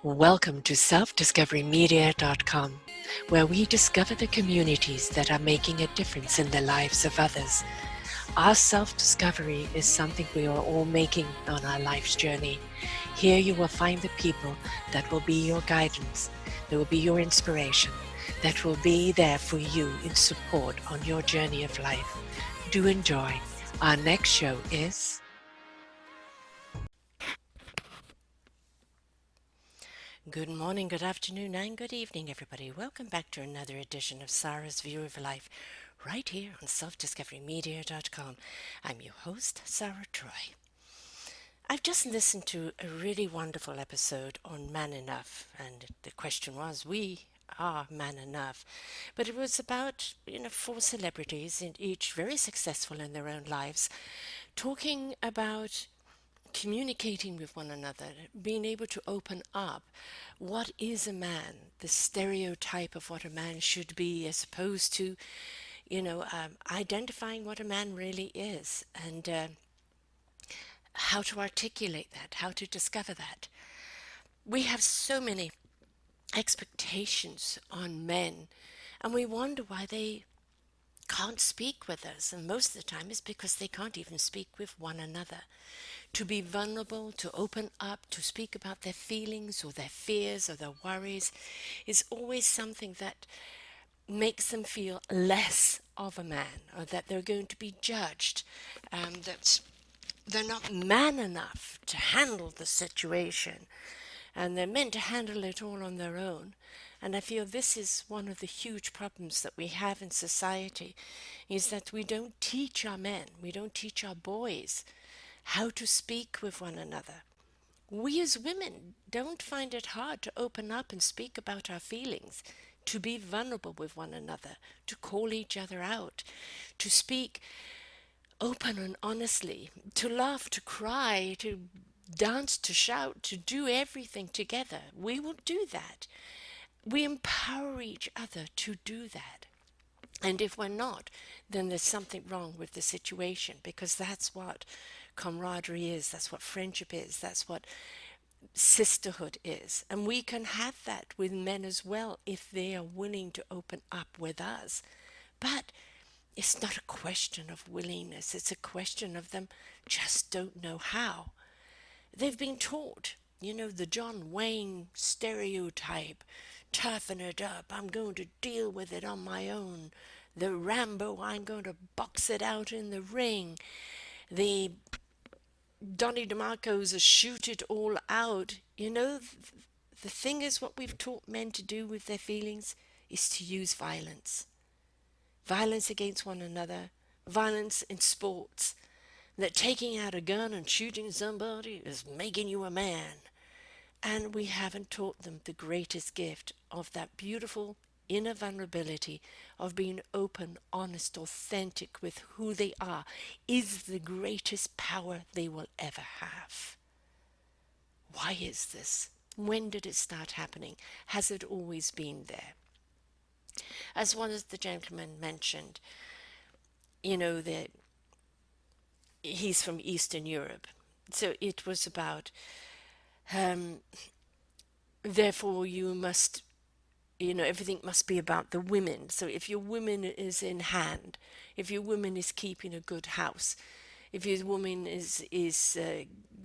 Welcome to selfdiscoverymedia.com, where we discover the communities that are making a difference in the lives of others. Our self-discovery is something we are all making on our life's journey. Here you will find the people that will be your guidance, that will be your inspiration, that will be there for you in support on your journey of life. Do enjoy. Our next show is... Good morning, good afternoon, and good evening, everybody. Welcome back to another edition of Sarah's View of Life, right here on selfdiscoverymedia.com. I'm your host, Sarah Troy. I've just listened to a really wonderful episode on Man Enough, and the question was, we are man enough. But it was about, four celebrities, and each very successful in their own lives, talking about communicating with one another, being able to open up what is a man, the stereotype of what a man should be, as opposed to, identifying what a man really is, and how to articulate that, how to discover that. We have so many expectations on men, and we wonder why they can't speak with us, and most of the time it's because they can't even speak with one another. To be vulnerable, to open up, to speak about their feelings or their fears or their worries is always something that makes them feel less of a man, or that they're going to be judged, that they're not man enough to handle the situation, and they're meant to handle it all on their own. And I feel this is one of the huge problems that we have in society, is that we don't teach our men, we don't teach our boys how to speak with one another. We as women don't find it hard to open up and speak about our feelings, to be vulnerable with one another, to call each other out, to speak open and honestly, to laugh, to cry, to dance, to shout, to do everything together. We will do that. We empower each other to do that. And if we're not, then there's something wrong with the situation, because that's what camaraderie is, that's what friendship is, that's what sisterhood is. And we can have that with men as well if they are willing to open up with us. But it's not a question of willingness, it's a question of them just don't know how. They've been taught, the John Wayne stereotype, toughen it up, I'm going to deal with it on my own. The Rambo, I'm going to box it out in the ring. The Donnie DeMarco's a shoot it all out. The thing is, what we've taught men to do with their feelings is to use violence. Violence against one another, violence in sports, that taking out a gun and shooting somebody is making you a man. And we haven't taught them the greatest gift of that beautiful inner vulnerability of being open, honest, authentic with who they are is the greatest power they will ever have. Why is this? When did it start happening? Has it always been there? As one of the gentlemen mentioned, that he's from Eastern Europe. So it was about, therefore you must, everything must be about the women. So if your woman is in hand, if your woman is keeping a good house, if your woman is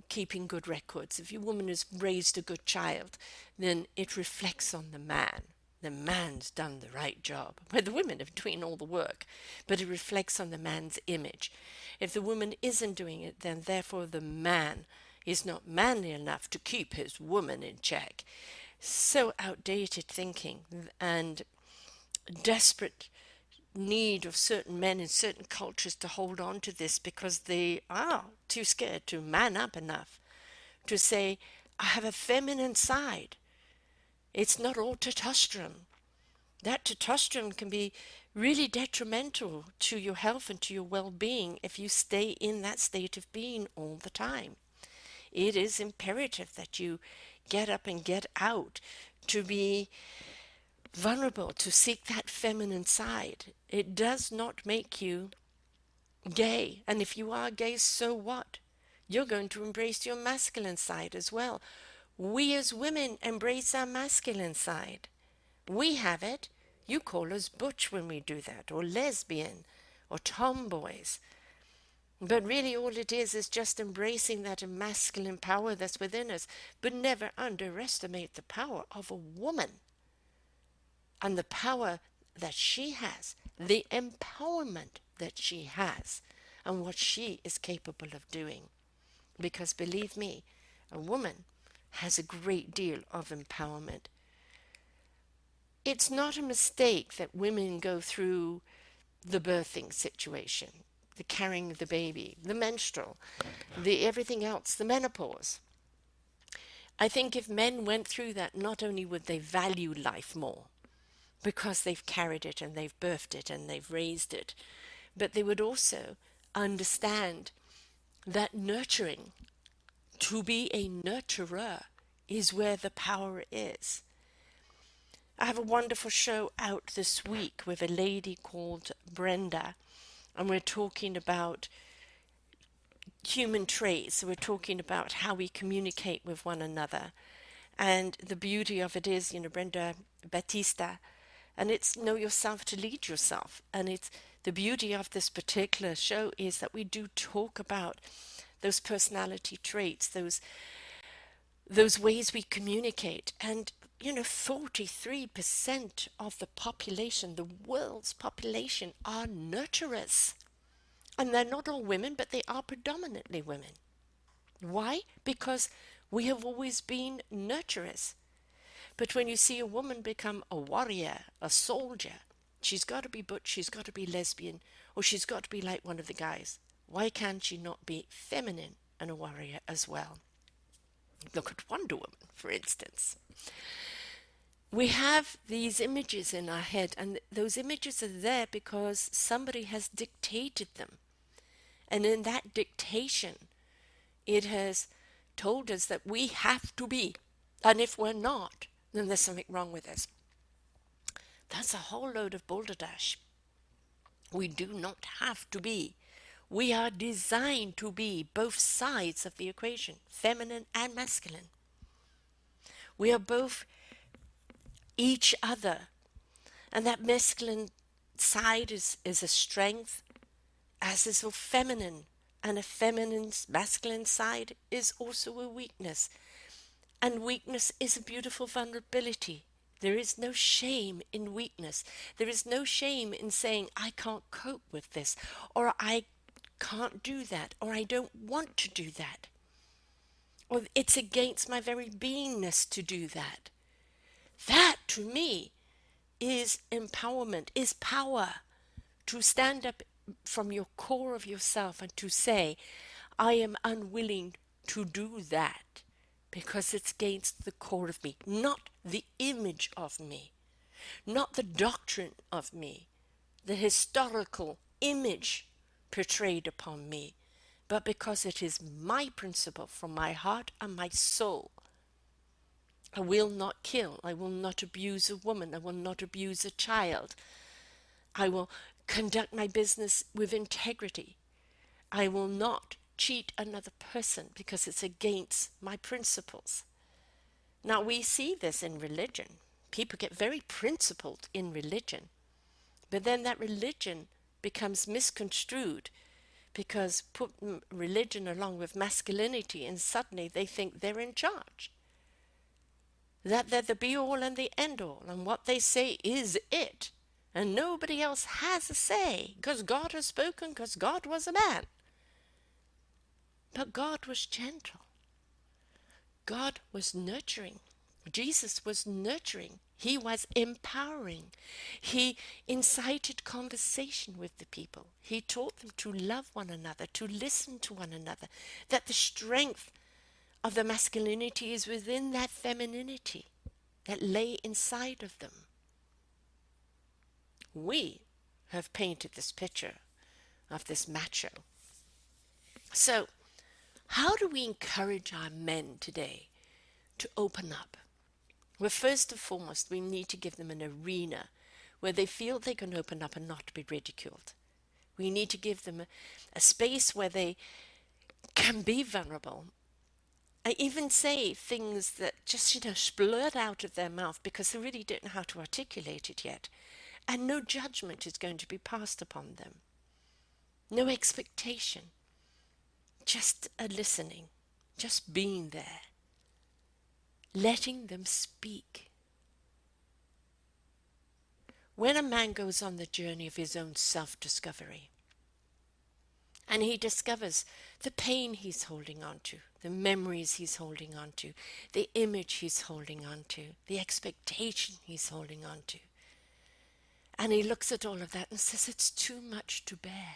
keeping good records, if your woman has raised a good child, then it reflects on the man. The man's done the right job, where the women are doing all the work, but it reflects on the man's image. If the woman isn't doing it, then therefore the man is not manly enough to keep his woman in check. So outdated thinking and desperate need of certain men in certain cultures to hold on to this, because they are too scared to man up enough to say, I have a feminine side. It's not all testosterone. That testosterone can be really detrimental to your health and to your well-being if you stay in that state of being all the time. It is imperative that you get up and get out, to be vulnerable, to seek that feminine side. It does not make you gay. And if you are gay, so what? You're going to embrace your masculine side as well. We as women embrace our masculine side. We have it. You call us butch when we do that, or lesbian, or tomboys. But really, all it is just embracing that masculine power that's within us. But never underestimate the power of a woman and the power that she has, the empowerment that she has, and what she is capable of doing. Because believe me, a woman has a great deal of empowerment. It's not a mistake that women go through the birthing situation, the carrying of the baby, the menstrual, the everything else, the menopause. I think if men went through that, not only would they value life more, because they've carried it and they've birthed it and they've raised it, but they would also understand that nurturing, to be a nurturer, is where the power is. I have a wonderful show out this week with a lady called Brenda, and we're talking about human traits. We're talking about how we communicate with one another. And the beauty of it is, Brenda Batista, and it's know yourself to lead yourself. And it's the beauty of this particular show is that we do talk about those personality traits, those ways we communicate. And 43% of the population, the world's population, are nurturers. And they're not all women, but they are predominantly women. Why? Because we have always been nurturers. But when you see a woman become a warrior, a soldier, she's got to be butch, she's got to be lesbian, or she's got to be like one of the guys. Why can't she not be feminine and a warrior as well? Look at Wonder Woman, for instance. We have these images in our head, and those images are there because somebody has dictated them. And in that dictation, it has told us that we have to be. And if we're not, then there's something wrong with us. That's a whole load of balderdash. We do not have to be. We are designed to be both sides of the equation, feminine and masculine. We are both each other. And that masculine side is a strength, as is a feminine. And a feminine, masculine side is also a weakness. And weakness is a beautiful vulnerability. There is no shame in weakness. There is no shame in saying, I can't cope with this, or I can't do that, or I don't want to do that, or it's against my very beingness to do that. That, to me, is empowerment, is power. To stand up from your core of yourself and to say, I am unwilling to do that because it's against the core of me, not the image of me, not the doctrine of me, the historical image portrayed upon me, but because it is my principle from my heart and my soul. I will not kill. I will not abuse a woman. I will not abuse a child. I will conduct my business with integrity. I will not cheat another person because it's against my principles. Now, we see this in religion. People get very principled in religion, but then that religion becomes misconstrued because put religion along with masculinity, and suddenly they think they're in charge. That they're the be-all and the end-all, and what they say is it. And nobody else has a say, because God has spoken, because God was a man. But God was gentle. God was nurturing. Jesus was nurturing. He was empowering. He incited conversation with the people. He taught them to love one another, to listen to one another, that the strength of the masculinity is within that femininity that lay inside of them. We have painted this picture of this macho. So, how do we encourage our men today to open up? Well, first and foremost, we need to give them an arena where they feel they can open up and not be ridiculed. We need to give them a space where they can be vulnerable I even say things that just, splurt out of their mouth because they really don't know how to articulate it yet. And no judgment is going to be passed upon them. No expectation. Just a listening. Just being there. Letting them speak. When a man goes on the journey of his own self-discovery, and he discovers the pain he's holding on to, the memories he's holding on to, the image he's holding on to, the expectation he's holding on to, and he looks at all of that and says, it's too much to bear.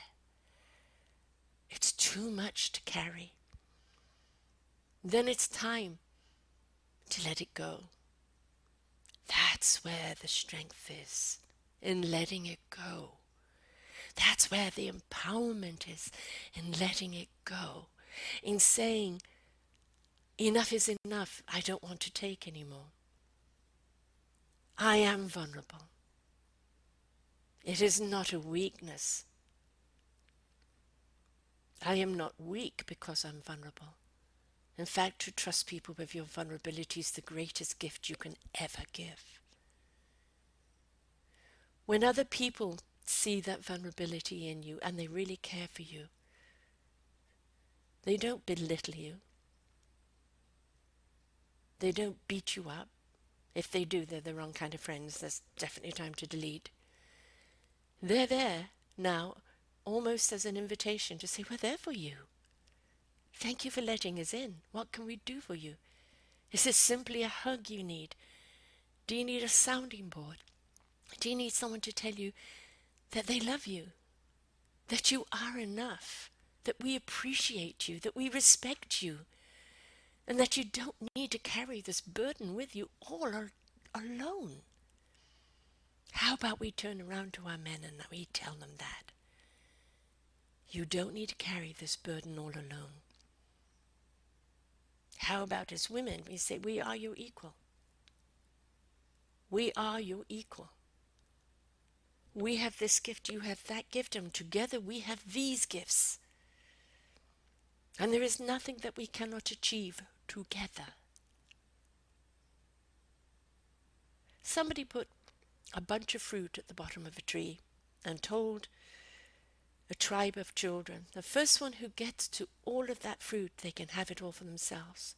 It's too much to carry. Then it's time to let it go. That's where the strength is, in letting it go. That's where the empowerment is, in letting it go. In saying, enough is enough, I don't want to take anymore. I am vulnerable. It is not a weakness. I am not weak because I'm vulnerable. In fact, to trust people with your vulnerability is the greatest gift you can ever give. When other people see that vulnerability in you and they really care for you, they don't belittle you. They don't beat you up. If they do, they're the wrong kind of friends. There's definitely time to delete. They're there now almost as an invitation to say, we're there for you. Thank you for letting us in. What can we do for you? Is this simply a hug you need? Do you need a sounding board? Do you need someone to tell you that they love you, that you are enough, that we appreciate you, that we respect you, and that you don't need to carry this burden with you all alone? How about we turn around to our men and we tell them that? You don't need to carry this burden all alone. How about as women, we say, we are your equal. We are your equal. We have this gift, you have that gift, and together we have these gifts. And there is nothing that we cannot achieve together. Somebody put a bunch of fruit at the bottom of a tree and told a tribe of children, the first one who gets to all of that fruit, they can have it all for themselves.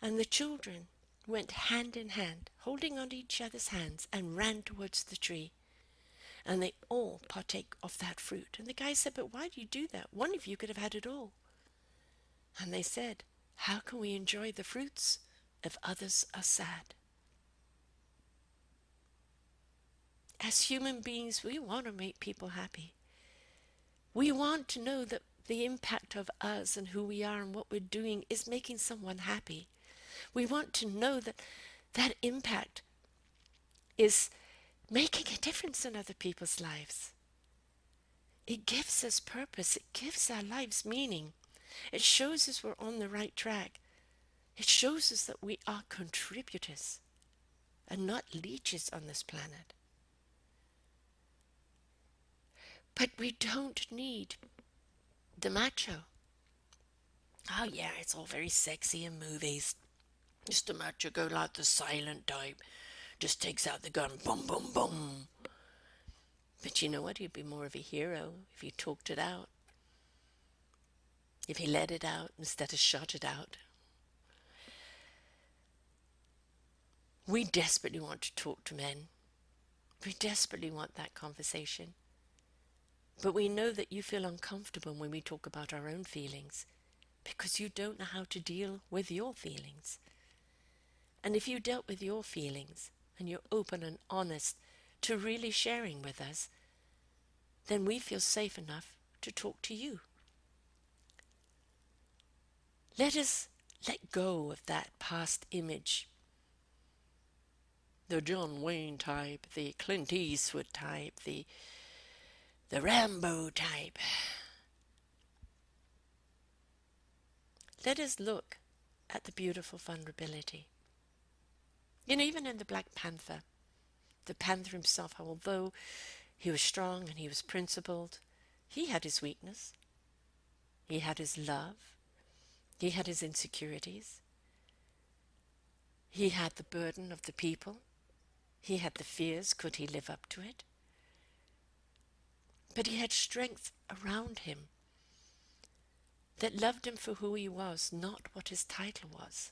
And the children went hand in hand, holding on to each other's hands, and ran towards the tree. And they all partake of that fruit. And the guy said, but why do you do that? One of you could have had it all. And they said, how can we enjoy the fruits if others are sad? As human beings, we want to make people happy. We want to know that the impact of us and who we are and what we're doing is making someone happy. We want to know that that impact is making a difference in other people's lives. It gives us purpose. It gives our lives meaning. It shows us we're on the right track. It shows us that we are contributors and not leeches on this planet. But we don't need the macho. Oh yeah, it's all very sexy in movies. Just the macho go like the silent type. Just takes out the gun, boom, boom, boom. But you know what? He'd be more of a hero if he talked it out. If he let it out instead of shot it out. We desperately want to talk to men. We desperately want that conversation. But we know that you feel uncomfortable when we talk about our own feelings because you don't know how to deal with your feelings. And if you dealt with your feelings and you're open and honest to really sharing with us, then we feel safe enough to talk to you. Let us let go of that past image. The John Wayne type, the Clint Eastwood type, the Rambo type. Let us look at the beautiful vulnerability. You know, even in the Black Panther, the Panther himself, although he was strong and he was principled, he had his weakness. He had his love. He had his insecurities. He had the burden of the people. He had the fears. Could he live up to it? But he had strength around him that loved him for who he was, not what his title was.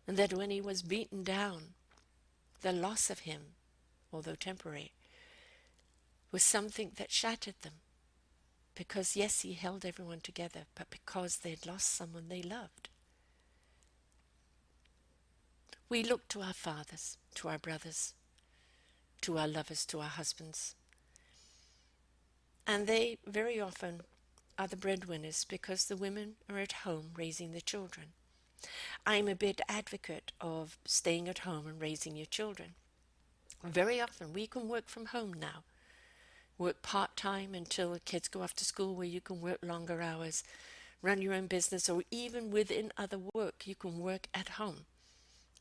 And that when he was beaten down, the loss of him, although temporary, was something that shattered them. Because yes, he held everyone together, but because they'd lost someone they loved. We look to our fathers, to our brothers, to our lovers, to our husbands. And they very often are the breadwinners because the women are at home raising the children. I'm a big advocate of staying at home and raising your children. Very often we can work from home now. Work part-time until the kids go off to school where you can work longer hours, run your own business, or even within other work, you can work at home.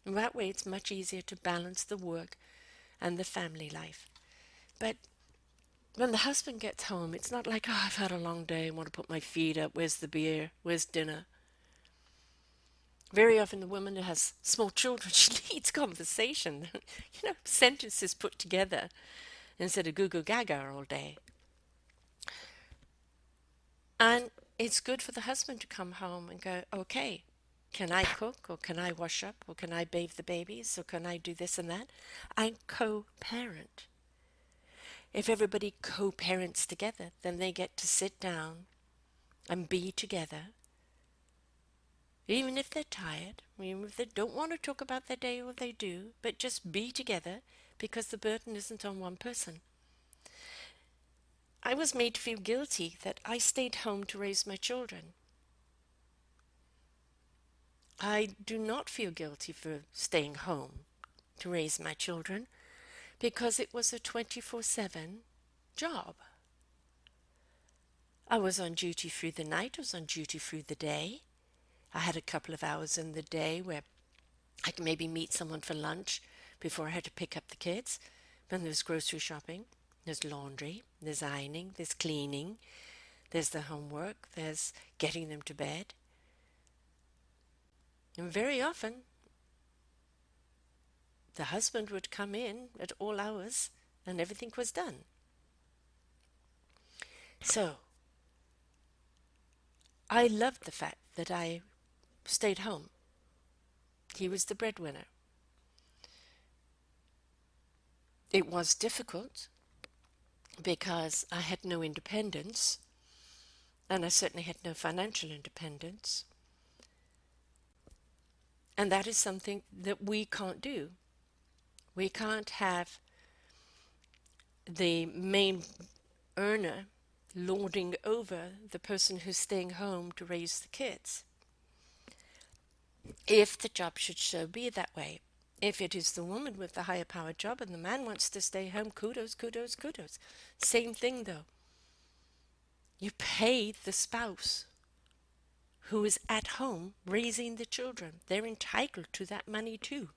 And that way it's much easier to balance the work and the family life. But when the husband gets home, it's not like, oh, I've had a long day, I want to put my feet up, where's the beer, where's dinner? Very often the woman who has small children, she needs conversation, sentences put together instead of goo-goo gaga all day. And it's good for the husband to come home and go, okay, can I cook, or can I wash up, or can I bathe the babies, or can I do this and that? I co-parent. If everybody co-parents together, then they get to sit down and be together, even if they're tired, even if they don't want to talk about their day, or they do, but just be together because the burden isn't on one person. I was made to feel guilty that I stayed home to raise my children. I do not feel guilty for staying home to raise my children because it was a 24/7 job. I was on duty through the night, I was on duty through the day. I had a couple of hours in the day where I could maybe meet someone for lunch before I had to pick up the kids. Then there's grocery shopping, there's laundry, there's ironing, there's cleaning, there's the homework, there's getting them to bed. And very often, the husband would come in at all hours and everything was done. So, I loved the fact that I stayed home. He was the breadwinner. It was difficult because I had no independence, and I certainly had no financial independence. And that is something that we can't do. We can't have the main earner lording over the person who's staying home to raise the kids. If the job should so be that way. If it is the woman with the higher power job and the man wants to stay home, kudos, kudos, kudos. Same thing though. You pay the spouse who is at home raising the children. They're entitled to that money too.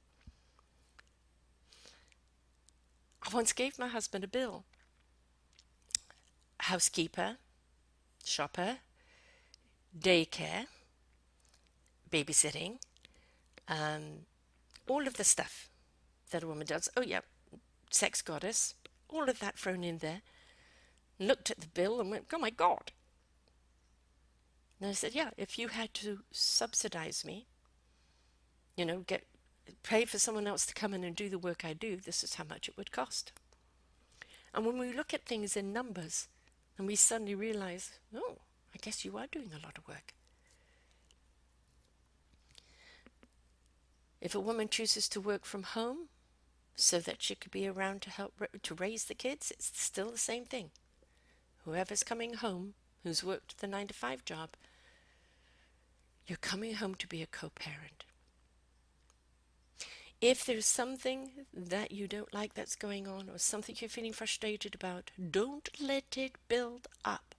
I once gave my husband a bill. Housekeeper, shopper, daycare, babysitting, all of the stuff that a woman does. Oh yeah, sex goddess, all of that thrown in there. Looked at the bill and went, oh my God. And I said, yeah, if you had to subsidize me, pay for someone else to come in and do the work I do, this is how much it would cost. And when we look at things in numbers, and we suddenly realize, oh, I guess you are doing a lot of work. If a woman chooses to work from home so that she could be around to help to raise the kids, it's still the same thing. Whoever's coming home, who's worked the 9-to-5 job, you're coming home to be a co-parent. If there's something that you don't like that's going on, or something you're feeling frustrated about, don't let it build up.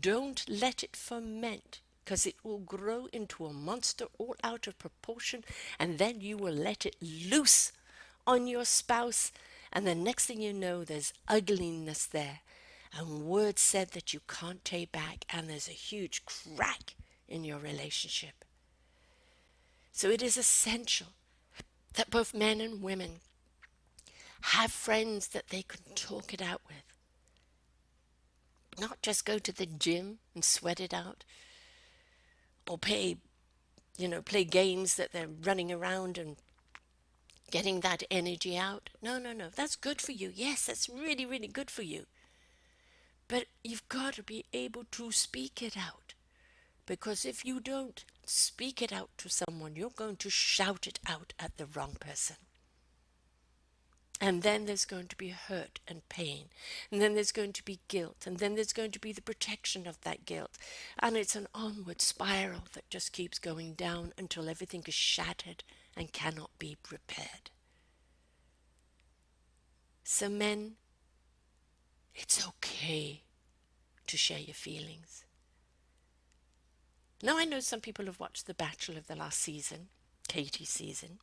Don't let it ferment, because it will grow into a monster all out of proportion, and then you will let it loose on your spouse, and the next thing you know, there's ugliness there, and words said that you can't take back, and there's a huge crack in your relationship. So it is essential that both men and women have friends that they can talk it out with. Not just go to the gym and sweat it out, or play games that they're running around and getting that energy out. No, no, no. That's good for you. Yes, that's really, really good for you. But you've got to be able to speak it out. Because if you don't speak it out to someone, you're going to shout it out at the wrong person. And then there's going to be hurt and pain. And then there's going to be guilt. And then there's going to be the protection of that guilt. And it's an onward spiral that just keeps going down until everything is shattered and cannot be repaired. So men, it's okay to share your feelings. Now I know some people have watched The Bachelor of the last season, Katie's season,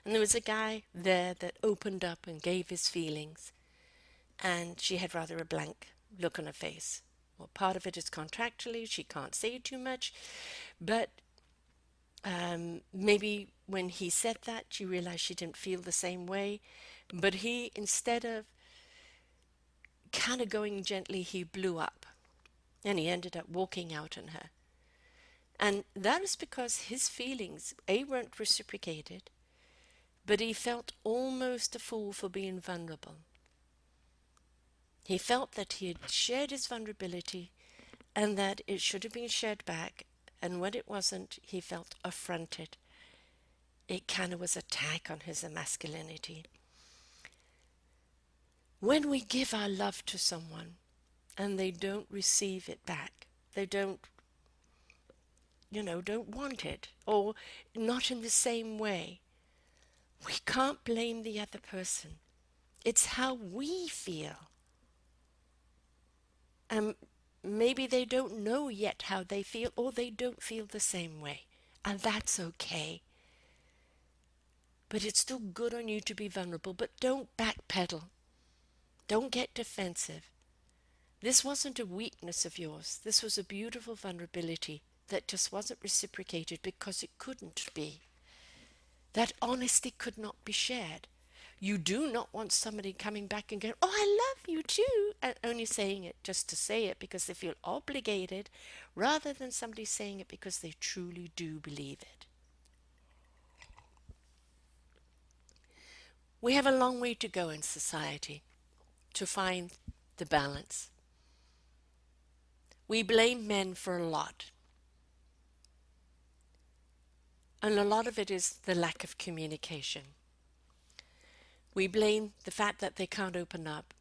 and there was a guy there that opened up and gave his feelings, and she had rather a blank look on her face. Well, part of it is contractually, she can't say too much, but maybe when he said that, she realized she didn't feel the same way, but he, instead of kind of going gently, he blew up, and he ended up walking out on her. And that is because his feelings, A, weren't reciprocated, but he felt almost a fool for being vulnerable. He felt that he had shared his vulnerability and that it should have been shared back, and when it wasn't, he felt affronted. It kind of was an attack on his masculinity. When we give our love to someone and they don't receive it back, they don't want it, or not in the same way, we can't blame the other person. It's how we feel. Maybe they don't know yet how they feel, or they don't feel the same way, and that's okay. But it's still good on you to be vulnerable, but don't backpedal. Don't get defensive. This wasn't a weakness of yours. This was a beautiful vulnerability that just wasn't reciprocated because it couldn't be. That honesty could not be shared. You do not want somebody coming back and going, "Oh, I love you too," and only saying it just to say it because they feel obligated, rather than somebody saying it because they truly do believe it. We have a long way to go in society to find the balance. We blame men for a lot. And a lot of it is the lack of communication. We blame the fact that they can't open up.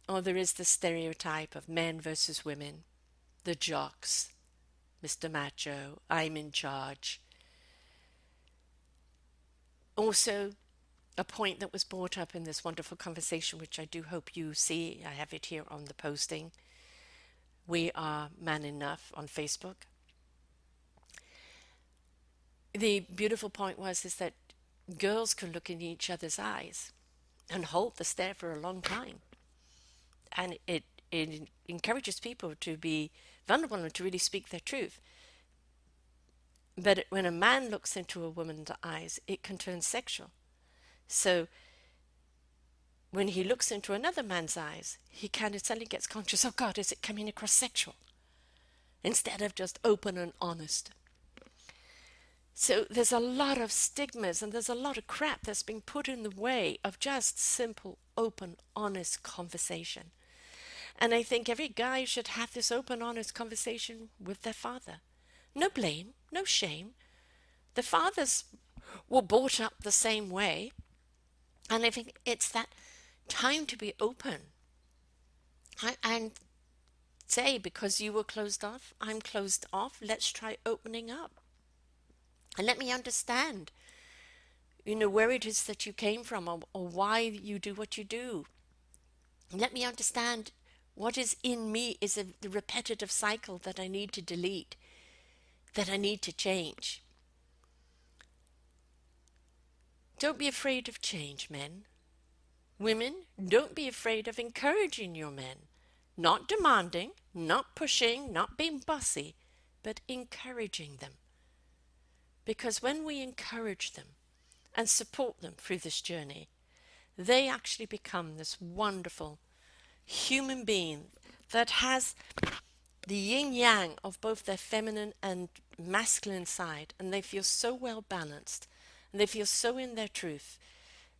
Or there is the stereotype of men versus women, the jocks, Mr. Macho, I'm in charge. Also, a point that was brought up in this wonderful conversation, which I do hope you see, I have it here on the posting. We are Man Enough on Facebook. The beautiful point is that girls can look in each other's eyes and hold the stare for a long time. And it encourages people to be vulnerable and to really speak their truth. But when a man looks into a woman's eyes, it can turn sexual. So when he looks into another man's eyes, he kind of suddenly gets conscious, oh God, is it coming across sexual? Instead of just open and honest. So there's a lot of stigmas and there's a lot of crap that's been put in the way of just simple, open, honest conversation. And I think every guy should have this open, honest conversation with their father. No blame, no shame. The fathers were brought up the same way. And I think it's that time to be open. And say, because you were closed off, I'm closed off, let's try opening up. And let me understand, where it is that you came from or why you do what you do. And let me understand what is in me is the repetitive cycle that I need to delete, that I need to change. Don't be afraid of change, men. Women, don't be afraid of encouraging your men. Not demanding, not pushing, not being bossy, but encouraging them. Because when we encourage them and support them through this journey, they actually become this wonderful human being that has the yin-yang of both their feminine and masculine side, and they feel so well balanced, and they feel so in their truth,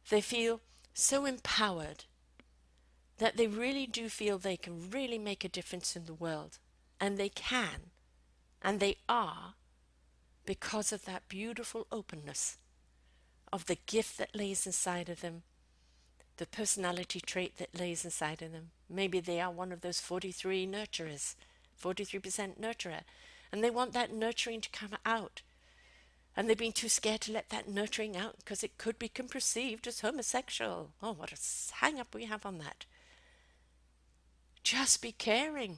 they feel so empowered that they really do feel they can really make a difference in the world. And they can, and they are, because of that beautiful openness of the gift that lays inside of them, the personality trait that lays inside of them. Maybe they are one of those 43 nurturers, 43% nurturer, and they want that nurturing to come out. And they've been too scared to let that nurturing out because it could be perceived as homosexual. Oh, what a hang up we have on that. Just be caring.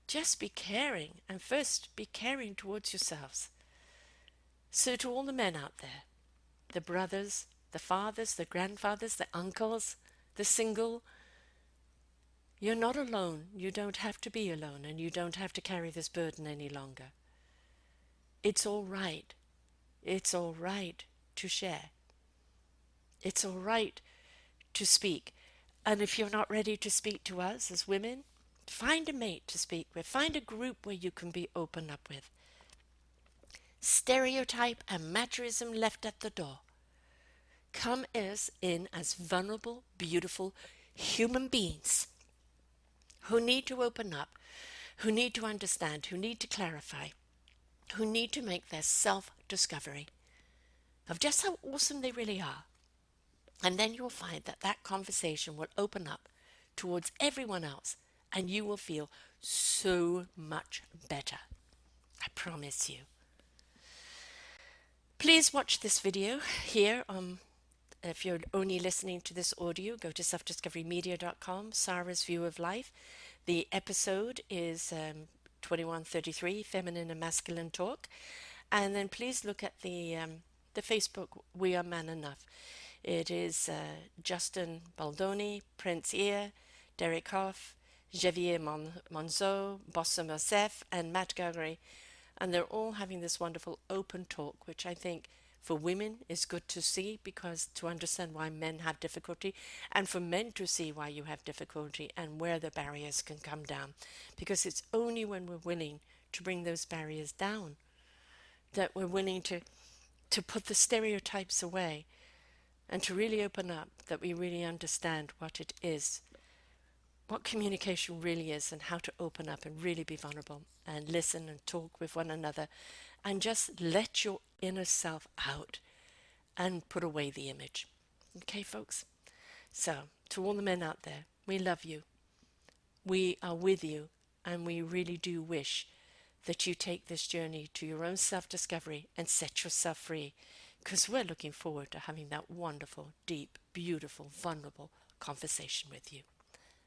Just be caring, and first be caring towards yourselves. So to all the men out there, the brothers, the fathers, the grandfathers, the uncles, the single, you're not alone. You don't have to be alone, and you don't have to carry this burden any longer. It's all right. It's all right to share. It's all right to speak. And if you're not ready to speak to us as women, find a mate to speak with. Find a group where you can be open up with. Stereotype and machoism left at the door. Come in as vulnerable, beautiful human beings who need to open up, who need to understand, who need to clarify, who need to make their self-discovery of just how awesome they really are. And then you'll find that that conversation will open up towards everyone else, and you will feel so much better. I promise you. Please watch this video here. If you're only listening to this audio, go to selfdiscoverymedia.com, Sarah's View of Life. The episode is 2133, Feminine and Masculine Talk. And then please look at the Facebook, We Are Man Enough. It is Justin Baldoni, Prince Ear, Derek Hoff, Javier Monzo, Bossa Mosef, and Matt Gregory. And they're all having this wonderful open talk, which I think for women is good to see, because to understand why men have difficulty, and for men to see why you have difficulty and where the barriers can come down. Because it's only when we're willing to bring those barriers down that we're willing to put the stereotypes away and to really open up, that we really understand what it is, what communication really is, and how to open up and really be vulnerable and listen and talk with one another and just let your inner self out and put away the image. Okay, folks? So, to all the men out there, we love you. We are with you, and we really do wish that you take this journey to your own self-discovery and set yourself free, because we're looking forward to having that wonderful, deep, beautiful, vulnerable conversation with you.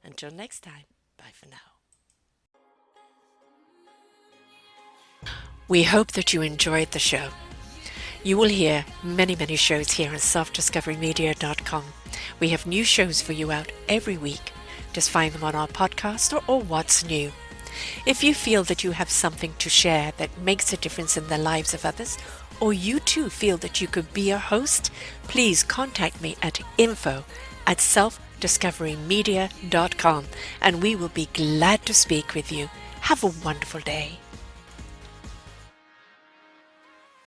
Until next time, bye for now. We hope that you enjoyed the show. You will hear many, many shows here on selfdiscoverymedia.com. We have new shows for you out every week. Just find them on our podcast or What's New. If you feel that you have something to share that makes a difference in the lives of others, or you too feel that you could be a host, please contact me at info@selfdiscoverymedia.com, and we will be glad to speak with you. Have a wonderful day.